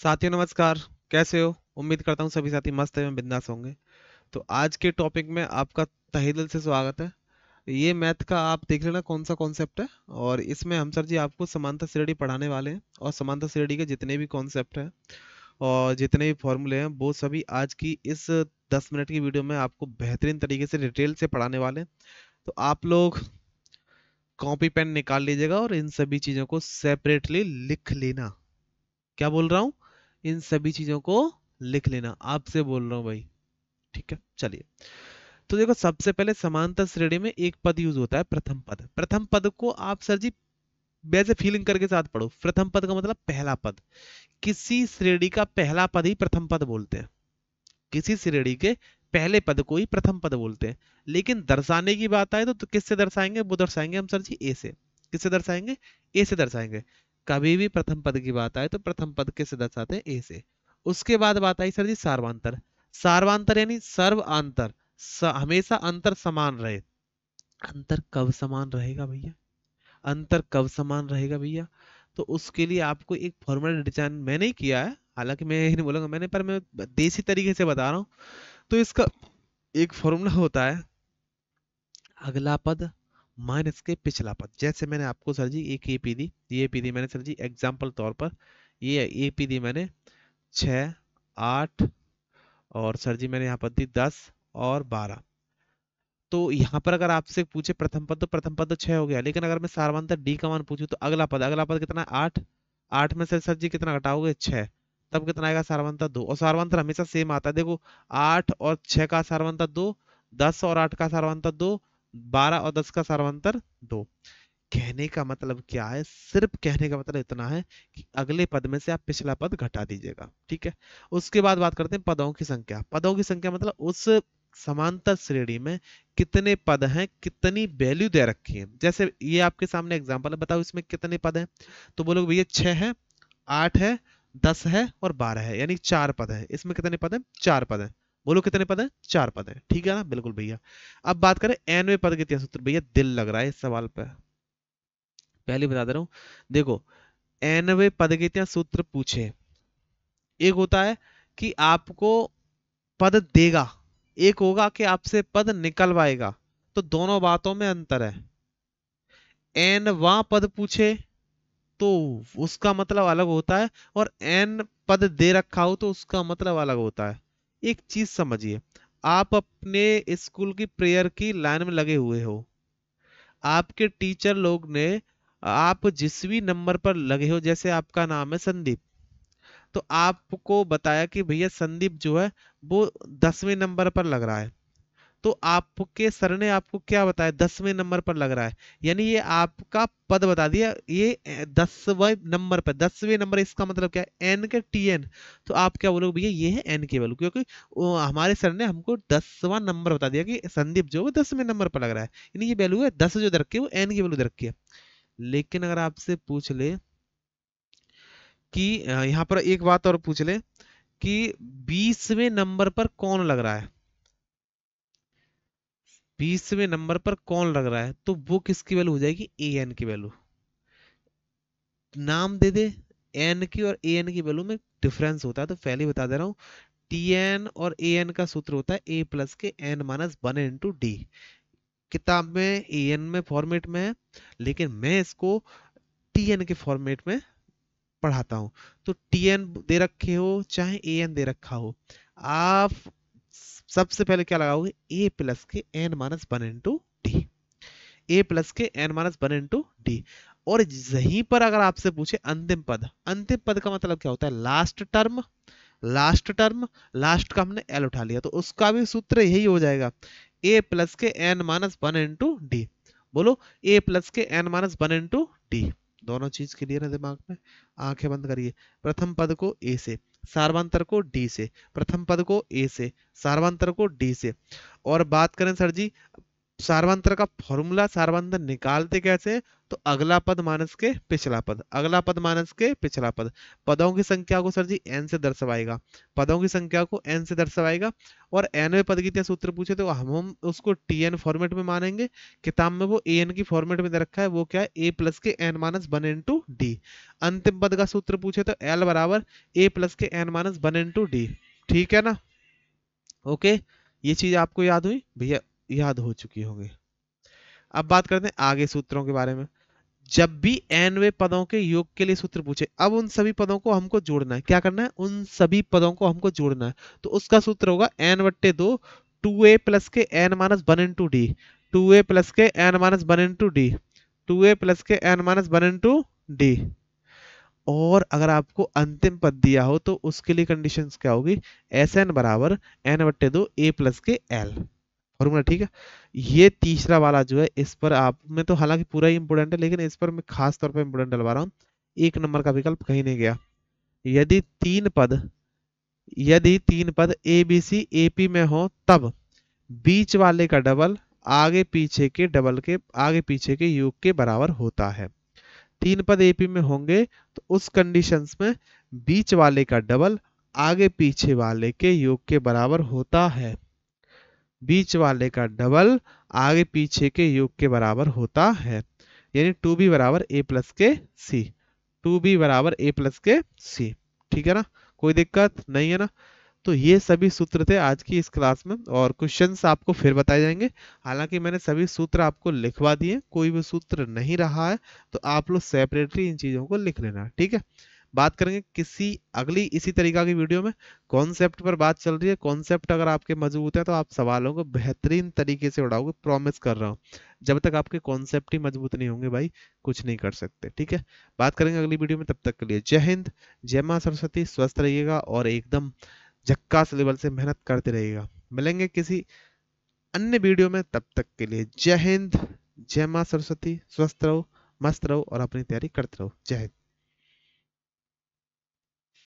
साथियों नमस्कार। कैसे हो? उम्मीद करता हूँ सभी साथी मस्त एवं बिंदास होंगे। तो आज के टॉपिक में आपका तहे दिल से स्वागत है। ये मैथ का आप देख लेना कौन सा कॉन्सेप्ट है। और इसमें हम सर जी आपको समांतर श्रेणी पढ़ाने वाले हैं और समांतर श्रेणी के जितने भी कॉन्सेप्ट हैं और जितने भी फॉर्मूले हैं वो सभी आज की इस 10 मिनट की वीडियो में आपको बेहतरीन तरीके से डिटेल से पढ़ाने वाले हैं। तो आप लोग कॉपी पेन निकाल लीजिएगा और इन सभी चीजों को सेपरेटली लिख लेना। क्या बोल रहा हूँ? इन सभी चीजों को लिख लेना, आपसे बोल रहा हूँ भाई। ठीक है, चलिए। तो देखो, सबसे पहले समांतर श्रेणी में एक पद यूज होता है, प्रथम पद। प्रथम पद को आप सर जी वैसे फीलिंग करके साथ पढ़ो। प्रथम पद का मतलब पहला पद। किसी श्रेणी का पहला पद ही प्रथम पद बोलते हैं। किसी श्रेणी के पहले पद को ही प्रथम पद बोलते हैं। लेकिन दर्शाने की बात आए तो किससे दर्शाएंगे? वो दर्शाएंगे हम सर जी ए से। किससे दर्शाएंगे? ए से दर्शाएंगे। कभी भी प्रथम पद की बात आए तो प्रथम पद किससे दर्शाते हैं? ए से। उसके बाद बात आई सर जी सार्वंतर। सार्वंतर यानी सर्व अंतर। हमेशा अंतर समान रहे। अंतर कब समान रहेगा भैया? अंतर कब समान रहेगा भैया? तो उसके लिए आपको एक फॉर्मूला डिजाइन मैंने ही किया है। हालांकि मैं यही नहीं बोलूंगा मैंने, पर मैं देसी तरीके से बता रहा हूँ। तो इसका एक फॉर्मूला होता है, अगला पद माइनस के पिछला पद। जैसे मैंने आपको सर जी एक एपी दी, ये एपी दी मैंने सर जी एग्जाम्पल तौर पर। ये एपी दी मैंने 6, 8 और सर जी मैंने यहाँ पर दी 10 और 12। तो यहाँ पर अगर आपसे पूछे प्रथम पद तो प्रथम पद तो 6 हो गया। लेकिन अगर मैं सारवंतर डी का मान पूछूं तो अगला पद कितना है? 8। 8 में से सर जी कितना घटाओगे? 6। तब कितना आएगा? सारवंतर 2। और सारवंतर हमेशा सेम आता है, देखो। 8 और 6 का सारवंतर 2, 10 और 8 का सारवंतर 2, 12 और 10 का सारवंतर 2। कहने का मतलब क्या है? सिर्फ कहने का मतलब इतना है कि अगले पद में से आप पिछला पद घटा दीजिएगा। ठीक है। उसके बाद बात करते हैं पदों की संख्या। पदों की संख्या मतलब उस समांतर श्रेणी में कितने पद हैं, कितनी वैल्यू दे रखी है। जैसे ये आपके सामने एग्जांपल है, बताओ इसमें कितने पद हैं? तो बोलोगे भैया 6 है, 8 है, 10 है और 12 है, यानी 4 पद है। इसमें कितने पद हैं? 4 पद हैं। बोलो कितने पद हैं? 4 पद हैं। ठीक है ना? बिल्कुल भैया। अब बात करें nवें पद के इतिहास सूत्र। भैया दिल लग रहा है इस सवाल पे, पहले बता दे रहा हूँ। देखो, nवें पद के इतिहास सूत्र पूछे, एक होता है कि आपको पद देगा, एक होगा कि आपसे पद निकलवाएगा। तो दोनों बातों में अंतर है। एन वहां पद पूछे तो उसका मतलब अलग होता है, और एन पद दे रखा हो तो उसका मतलब अलग होता है। एक चीज समझिए, आप अपने स्कूल की प्रेयर की लाइन में लगे हुए हो। आपके टीचर लोग ने, आप जिस भी नंबर पर लगे हो, जैसे आपका नाम है संदीप, तो आपको बताया कि भैया संदीप जो है वो 10वें नंबर पर लग रहा है। तो आपके सर ने आपको क्या बताया? 10वें नंबर पर लग रहा है। यानी ये आपका पद बता दिया। ये 10वें नंबर पर, 10वें नंबर, इसका मतलब क्या है? एन के टी एन। तो आप क्या बोलोगे? भैया ये है एन की वैल्यू, क्योंकि हमारे सर ने हमको 10वां नंबर बता दिया कि संदीप जो है 10वें नंबर पर लग रहा है। यानी ये वैल्यू है 10 जो दे रखी है वो एन की वैल्यू दे रखी है। लेकिन अगर आपसे पूछ ले कि यहाँ पर एक बात और पूछ ले कि 20वें नंबर पर कौन लग रहा है, 20वें नंबर पर कौन लग रहा है, तो वो किसकी वैल्यू हो जाएगी? ए एन की वैल्यू। नाम दे दे, एन की और ए एन की वैल्यू में डिफरेंस होता है। तो पहले ही बता दे रहा हूँ, टी एन और ए एन का सूत्र होता है ए प्लस के N minus one into d. किताब में ए एन में फॉर्मेट में है, लेकिन मैं इसको टी एन के फॉर्मेट में पढ़ाता हूँ। तो टी एन दे रखे हो चाहे ए एन दे रखा हो, आप सबसे पहले क्या लगाओगे? ए प्लस के N minus one into D. A plus के N minus one into D. और यहीं पर अगर आपसे पूछे अंतिम पद, अंतिम पद का मतलब क्या होता है? Last term. Last term, last का हमने एल उठा लिया तो उसका भी सूत्र यही हो जाएगा, ए प्लस के N minus one into d. बोलो, ए प्लस के N minus one into d. दोनों चीज क्लियर है दिमाग में? आंखें बंद करिए। प्रथम पद को ए से, सार्वंतर को डी से। प्रथम पद को ए से, सार्वंतर को डी से। और बात करें सर जी सार्वंतर का फॉर्मूला, सार्वंतर निकालते कैसे हैं? तो अगला पद माइनस के पिछला पद, अगला पद माइनस के पिछला पद। पदों की संख्या को सर जी n से दर्शाएगा, पदों की संख्या को n से दर्शाएगा। और nवें पद की क्या सूत्र पूछे तो हम उसको tn फॉर्मेट में मानेंगे। किताब में वो an की फॉर्मेट में दे रखा है, वो क्या है, a प्लस के n minus one into D. अंतिम पद का सूत्र पूछे तो l बराबर a प्लस के n minus one into D. ठीक है ना? ओके, ये चीज आपको याद हुई भैया? याद हो चुकी होगी। अब बात करते हैं आगे सूत्रों के बारे में। जब भी nवें पदों के योग के लिए सूत्र पूछे, अब उन सभी पदों को हमको जोड़ना है। क्या करना है? उन सभी पदों को हमको जोड़ना है। तो उसका सूत्र होगा n बट्टे दो, टू ए प्लस के N minus one into D, two A plus के N minus one into D, two A plus के N minus one into D. और अगर आपको अंतिम पद दिया हो तो उसके लिए कंडीशंस क्या होगी? एस एन बराबर एन बट्टे दो ए प्लस के एल फॉर्मूला। ठीक है, ये तीसरा वाला जो है, इस पर आप में तो हालांकि पूरा ही इंपोर्टेंट है, लेकिन इस पर मैं खास तौर पर इंपोर्टेंट डलवा रहा हूँ। एक नंबर का विकल्प कहीं नहीं गया। यदि तीन पद, यदि तीन पद A B C A P में हो, तब बीच वाले का डबल आगे पीछे के डबल के, आगे पीछे के योग के बराबर होता है। तीन पद एपी में होंगे तो उस कंडीशंस में बीच वाले का डबल आगे पीछे वाले के योग के बराबर होता है। बीच वाले का डबल आगे पीछे के योग के बराबर होता है। यानी टू बी बराबर ए प्लस के सी, टू बी बराबर ए प्लस के सी। ठीक है ना? कोई दिक्कत नहीं है ना? तो ये सभी सूत्र थे आज की इस क्लास में, और क्वेश्चंस आपको फिर बताए जाएंगे। हालांकि मैंने सभी सूत्र आपको लिखवा दिए, कोई भी सूत्र नहीं रहा है तो आप लोग सेपरेटली इन चीजों को लिख लेना। ठीक है, बात करेंगे किसी अगली इसी तरीका की वीडियो में। कॉन्सेप्ट पर बात चल रही है, कॉन्सेप्ट अगर आपके मजबूत है तो आप सवालों को बेहतरीन तरीके से उड़ाओगे, प्रॉमिस कर रहा हूँ। जब तक आपके कॉन्सेप्ट ही मजबूत नहीं होंगे भाई, कुछ नहीं कर सकते। ठीक है, बात करेंगे अगली वीडियो में। तब तक के लिए जय हिंद, जय मां सरस्वती, स्वस्थ रहिएगा और एकदम झक्कास लेवल से मेहनत करते रहिएगा। मिलेंगे किसी अन्य वीडियो में, तब तक के लिए जय हिंद, जय मां सरस्वती, स्वस्थ रहो, मस्त रहो और अपनी तैयारी करते रहो। जय हिंद।